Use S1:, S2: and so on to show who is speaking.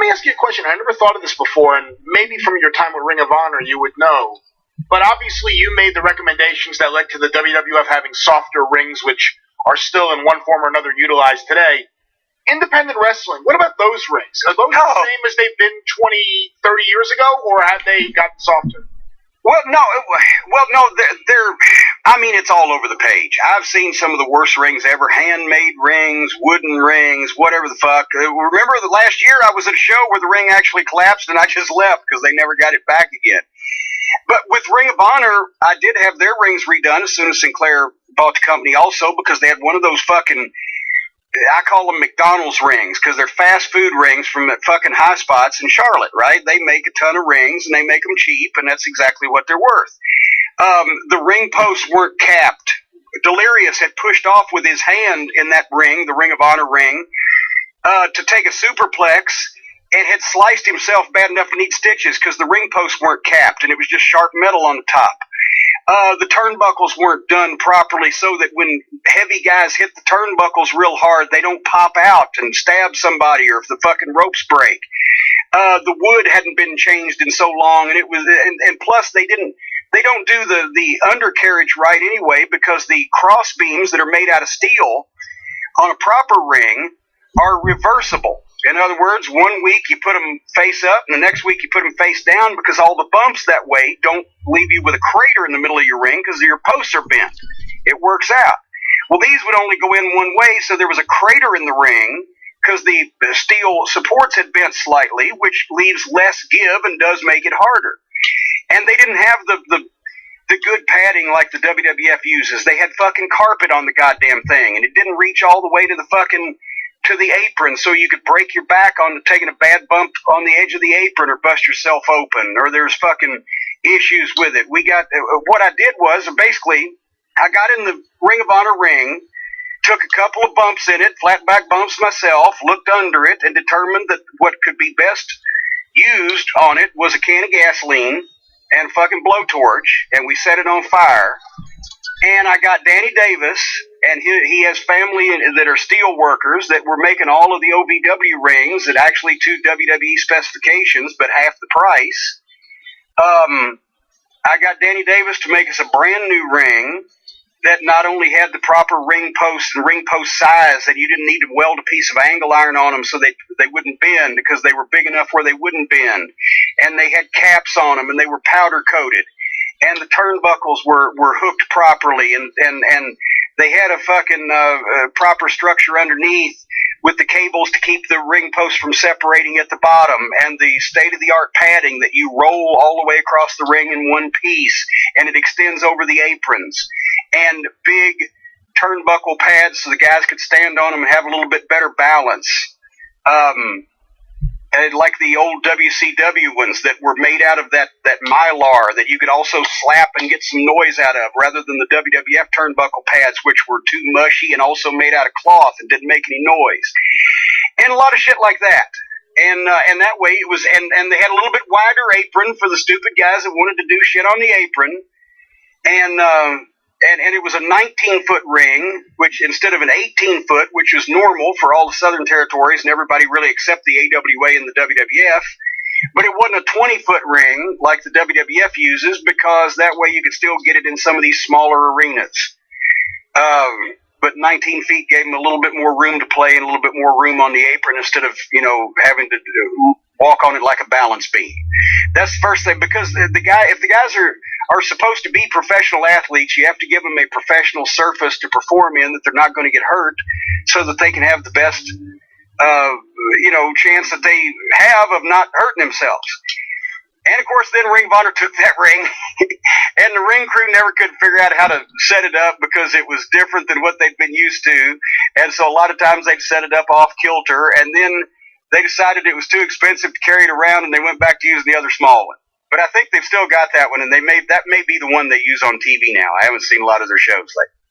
S1: me ask you a question. I never thought of this before, and maybe from your time with Ring of Honor you would know. But obviously you made the recommendations that led to the WWF having softer rings, which are still in one form or another utilized today. Independent wrestling, what about those rings? Are those the same as they've been 20, 30 years ago, or have they gotten softer?
S2: Well, no, they're, I mean, it's all over the page. I've seen some of the worst rings ever, handmade rings, wooden rings, whatever the fuck. Remember the last year I was at a show where the ring actually collapsed and I just left because they never got it back again. But with Ring of Honor, I did have their rings redone as soon as Sinclair bought the company also, because they had one of those fucking, I call them McDonald's rings, because they're fast food rings from the fucking High Spots in Charlotte, right? They make a ton of rings, and they make them cheap, and that's exactly what they're worth. The ring posts weren't capped. Delirious had pushed off with his hand in that ring, the Ring of Honor ring, to take a superplex, and had sliced himself bad enough to need stitches because the ring posts weren't capped, and it was just sharp metal on the top. The turnbuckles weren't done properly so that when heavy guys hit the turnbuckles real hard, they don't pop out and stab somebody, or if the fucking ropes break. The wood hadn't been changed in so long, and it was, and plus they don't do the undercarriage right anyway, because the cross beams that are made out of steel on a proper ring are reversible. In other words, one week you put them face up, and the next week you put them face down, because all the bumps that way don't leave you with a crater in the middle of your ring because your posts are bent. It works out. Well, these would only go in one way, so there was a crater in the ring because the steel supports had bent slightly, which leaves less give and does make it harder. And they didn't have the good padding like the WWF uses. They had fucking carpet on the goddamn thing, and it didn't reach all the way to the fucking to the apron, so you could break your back on taking a bad bump on the edge of the apron or bust yourself open, or there's fucking issues with it. We got, what I did was, basically, I got in the Ring of Honor ring, took a couple of bumps in it, flat back bumps myself, looked under it, and determined that what could be best used on it was a can of gasoline and a fucking blowtorch, and we set it on fire. And I got Danny Davis, and he has family that are steel workers that were making all of the OVW rings at actually to WWE specifications, but half the price. I got Danny Davis to make us a brand new ring that not only had the proper ring posts and ring post size, that you didn't need to weld a piece of angle iron on them so they wouldn't bend, because they were big enough where they wouldn't bend. And they had caps on them, and they were powder coated. And the turnbuckles were hooked properly, and they had a fucking proper structure underneath with the cables to keep the ring post from separating at the bottom, and the state-of-the-art padding that you roll all the way across the ring in one piece, and it extends over the aprons, and big turnbuckle pads so the guys could stand on them and have a little bit better balance. Like the old WCW ones that were made out of that mylar that you could also slap and get some noise out of, rather than the WWF turnbuckle pads, which were too mushy and also made out of cloth and didn't make any noise. And a lot of shit like that. And that way it was, and they had a little bit wider apron for the stupid guys that wanted to do shit on the apron. And it was a 19-foot ring, which instead of an 18-foot, which is normal for all the Southern territories and everybody really except the AWA and the WWF. But it wasn't a 20-foot ring like the WWF uses, because that way you could still get it in some of these smaller arenas. But 19 feet gave them a little bit more room to play and a little bit more room on the apron instead of, having to walk on it like a balance beam. That's the first thing, because if the guys are supposed to be professional athletes, you have to give them a professional surface to perform in that they're not going to get hurt, so that they can have the best, chance that they have of not hurting themselves. And of course, then Ring of Honor took that ring, and the ring crew never could figure out how to set it up because it was different than what they'd been used to. And so a lot of times they'd set it up off kilter, and then they decided it was too expensive to carry it around, and they went back to using the other small one. But I think they've still got that one, and that may be the one they use on TV now. I haven't seen a lot of their shows lately.